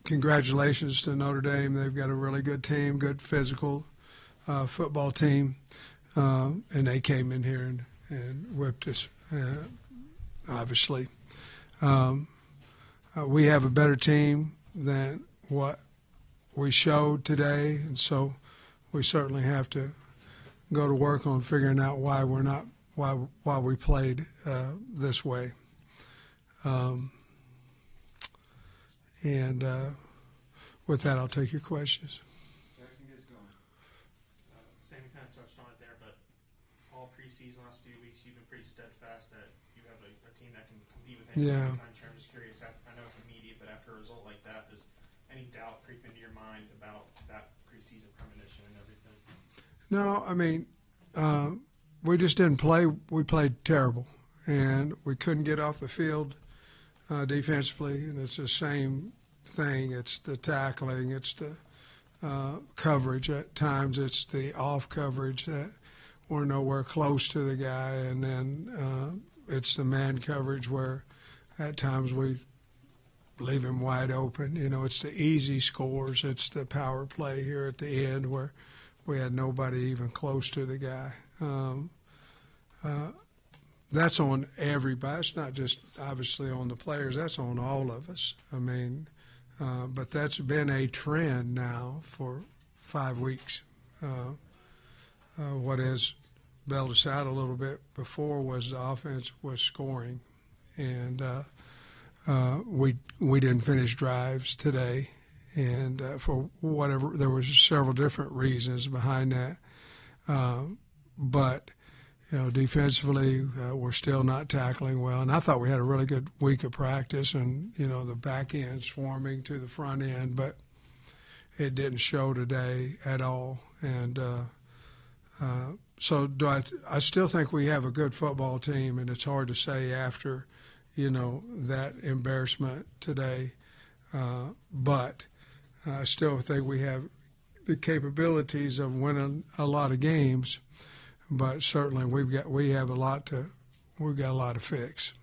congratulations to Notre Dame. They've got a really good team, good physical football team, and they came in here and whipped us, obviously. We have a better team than what we showed today, and so we certainly have to go to work on figuring out why we played this way. And with that, I'll take your questions. Sam, you kind of touched on it there, but all preseason, last few weeks, you've been pretty steadfast that you have a team that can compete with any country. I'm just curious, I know it's immediate, but after a result like that, does any doubt creep into your mind about that preseason premonition and everything? No, I mean, we just didn't play. We played terrible, and we couldn't get off the field defensively, and it's the same thing. It's the tackling. It's the coverage. At times it's the off coverage that we're nowhere close to the guy, and then it's the man coverage where at times we leave him wide open. You know, it's the easy scores. It's the power play here at the end where we had nobody even close to the guy. That's on everybody. It's not just obviously on the players. That's on all of us. I mean, but that's been a trend now for 5 weeks. What has bailed us out a little bit before was the offense was scoring, and we didn't finish drives today, and for whatever, there was several different reasons behind that, but. You know, defensively, we're still not tackling well. And I thought we had a really good week of practice and, you know, the back end swarming to the front end, but it didn't show today at all. And so I still think we have a good football team, and it's hard to say after, you know, that embarrassment today. But I still think we have the capabilities of winning a lot of games. But certainly we've got a lot to fix.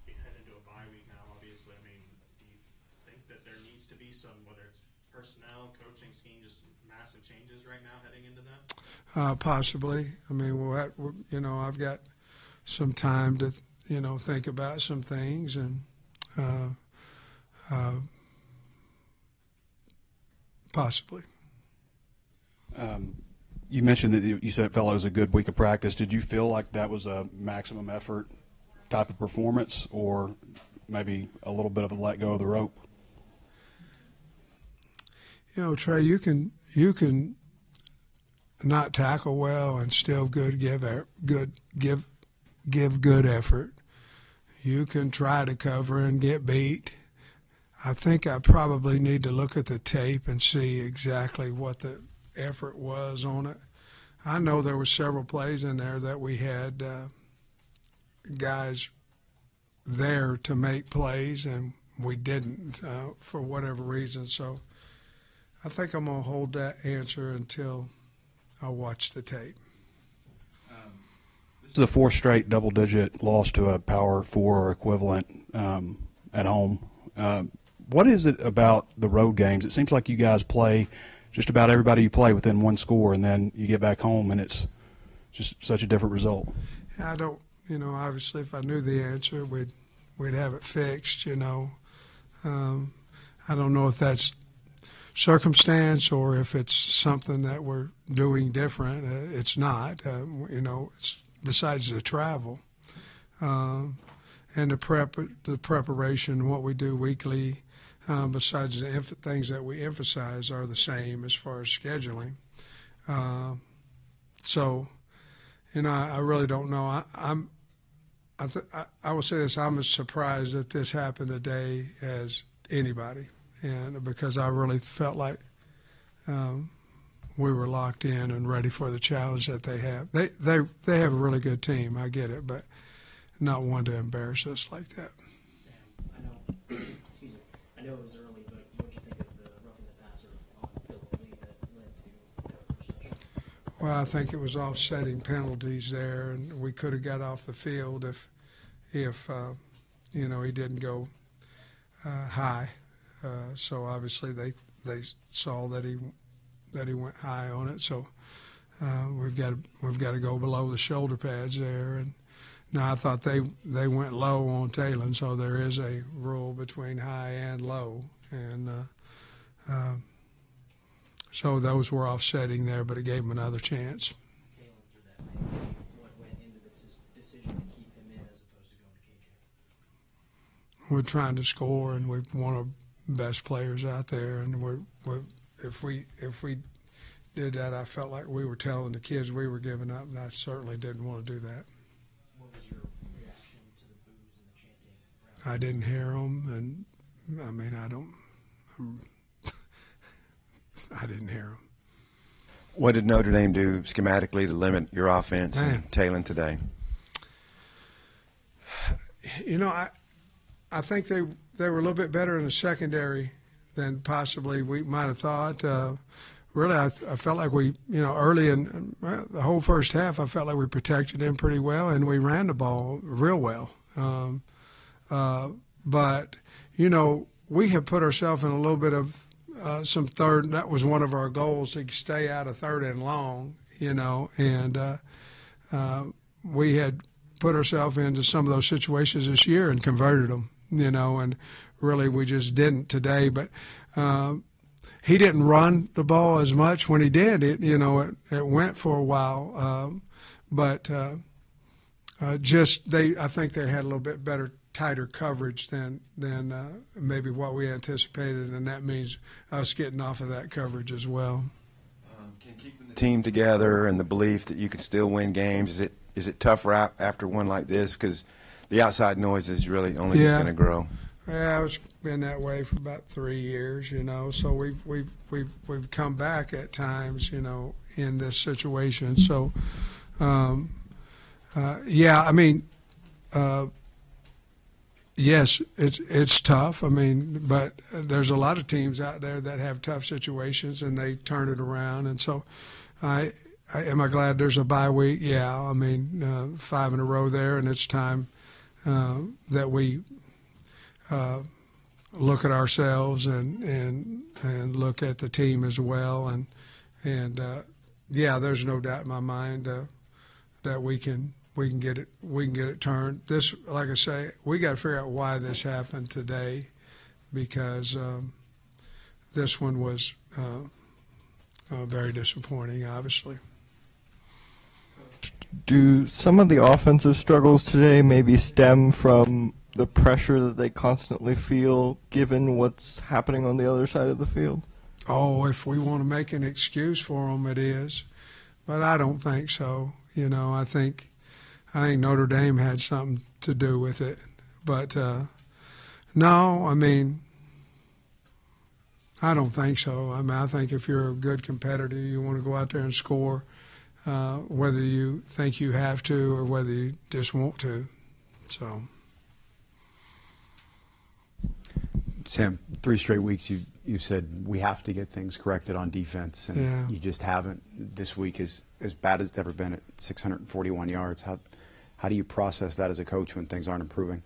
We head into a bye week now, obviously. I mean, do you think that there needs to be some, whether it's personnel, coaching scheme, just massive changes right now heading into that? Possibly. I mean, you know, I've got some time to, you know, think about some things, and possibly. You mentioned that you said it felt like it was a good week of practice. Did you feel like that was a maximum effort type of performance, or maybe a little bit of a let go of the rope? You know, Trey, you can not tackle well and still give good effort. You can try to cover and get beat. I think I probably need to look at the tape and see exactly what the effort was on it. I know there were several plays in there that we had guys there to make plays, and we didn't for whatever reason. So I think I'm going to hold that answer until I watch the tape. This is a fourth straight double-digit loss to a Power 4 or equivalent at home. What is it about the road games? It seems like you guys play just about everybody you play within one score, and then you get back home, and it's just such a different result. I don't, you know, obviously if I knew the answer, we'd have it fixed, you know. I don't know if that's circumstance or if it's something that we're doing different. It's not, you know, it's besides the travel and the preparation, what we do weekly. Besides the things that we emphasize are the same as far as scheduling. So, you know, I really don't know. I will say this: I'm as surprised that this happened today as anybody, and because I really felt like we were locked in and ready for the challenge that they have. They have a really good team. I get it, but not one to embarrass us like that. Sam, I know it was early, but what did you think of the roughing the passer on Philip Lee that led to the interception? Well, I think it was offsetting penalties there, and we could have got off the field if you know, he didn't go high. So obviously they saw that he went high on it. So we've got to go below the shoulder pads there. And now I thought they went low on Talon, so there is a rule between high and low, and so those were offsetting there, but it gave him another chance. Talon threw that way. What went into the decision to keep him in as opposed to going to KJ? We're trying to score, and we're one of the best players out there, and if we did that, I felt like we were telling the kids we were giving up, and I certainly didn't want to do that. What was your reaction to the boos and the chanting? I didn't hear them, and I mean, I didn't hear them. What did Notre Dame do schematically to limit your offense Man. and Talon today? You know, I think they were a little bit better in the secondary than possibly we might have thought. Really, I felt like we, early in the whole first half, I felt like we protected him pretty well, and we ran the ball real well. But, we have put ourselves in a little bit of some third. That was one of our goals, to stay out of third and long, and we had put ourselves into some of those situations this year and converted them, and really we just didn't today. But he didn't run the ball as much. When he did, it went for a while. But I think they had a little bit better, tighter coverage than maybe what we anticipated, and that means us getting off of that coverage as well. Can keeping the team together and the belief that you can still win games, is it tougher after one like this? Because the outside noise is really only just going to grow. Yeah, it's been that way for about 3 years, So we've come back at times, in this situation. So, yes, it's tough. But there's a lot of teams out there that have tough situations and they turn it around. And so, am I glad there's a bye week? Yeah, 5 in a row there, and it's time that we look at ourselves and look at the team as well. And there's no doubt in my mind that we can get it turned. This, like I say, we got to figure out why this happened today, because this one was very disappointing, obviously. Do some of the offensive struggles today maybe stem from the pressure that they constantly feel given what's happening on the other side of the field? Oh, if we want to make an excuse for them, it is. But I don't think so. I think Notre Dame had something to do with it. But no, I don't think so. I think if you're a good competitor, you want to go out there and score, whether you think you have to or whether you just want to. So. Sam, 3 straight weeks you said we have to get things corrected on defense, and you just haven't. This week is as bad as it's ever been at 641 yards. How do you process that as a coach when things aren't improving?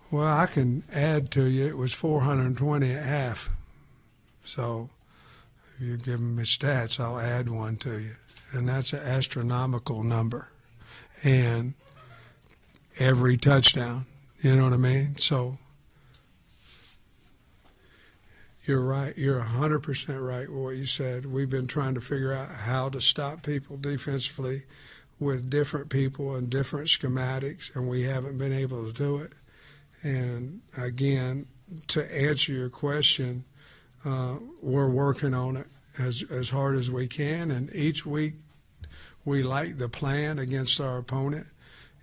Well, I can add to you. It was 420 at half. So if you're giving me stats, I'll add one to you. And that's an astronomical number. And every touchdown, you know what I mean? So you're right. You're 100% right with what you said. We've been trying to figure out how to stop people defensively with different people and different schematics, and we haven't been able to do it. And again, to answer your question, we're working on it as hard as we can, and each week we like the plan against our opponent,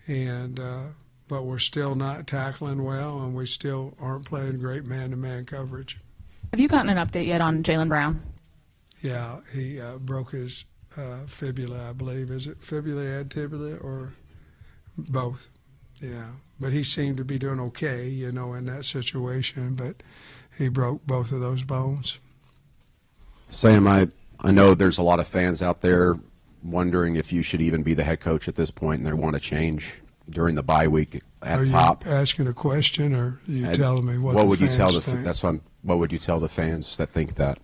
and but we're still not tackling well, and we still aren't playing great man-to-man coverage. Have you gotten an update yet on Jaylen Brown? Yeah, he broke his fibula, I believe. Is it fibula and tibia or both? Yeah, but he seemed to be doing okay, in that situation, but he broke both of those bones. Sam, I know there's a lot of fans out there wondering if you should even be the head coach at this point and they want to change. during the bye week at Are you top. asking a question, or are you telling me what the would you tell fans the think? that's what would you tell the fans that think that?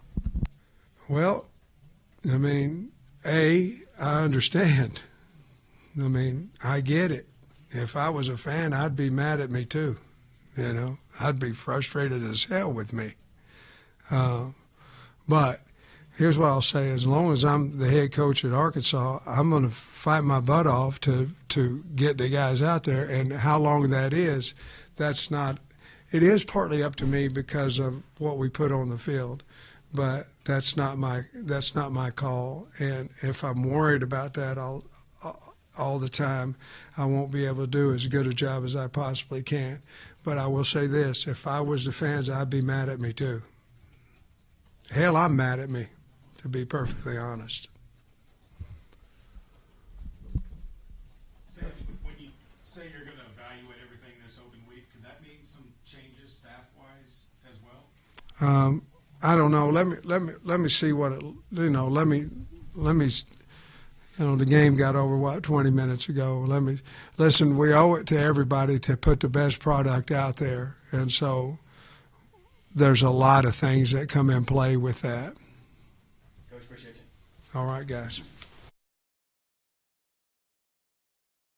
Well, I mean, I understand. I mean, I get it. If I was a fan, I'd be mad at me too. You know, I'd be frustrated as hell with me. But here's what I'll say: as long as I'm the head coach at Arkansas, I'm going to fight my butt off to get the guys out there. And how long that is, that's not. It is partly up to me because of what we put on the field, but that's not my call. And if I'm worried about that all the time, I won't be able to do as good a job as I possibly can. But I will say this: if I was the fans, I'd be mad at me too. Hell, I'm mad at me, to be perfectly honest. Sam, when you say you're going to evaluate everything this open week, could that mean some changes staff-wise as well? I don't know. Let me see what it. You know, let me. You know, the game got over 20 minutes ago. Listen. We owe it to everybody to put the best product out there, and so there's a lot of things that come in play with that. Coach, appreciate you. All right, guys.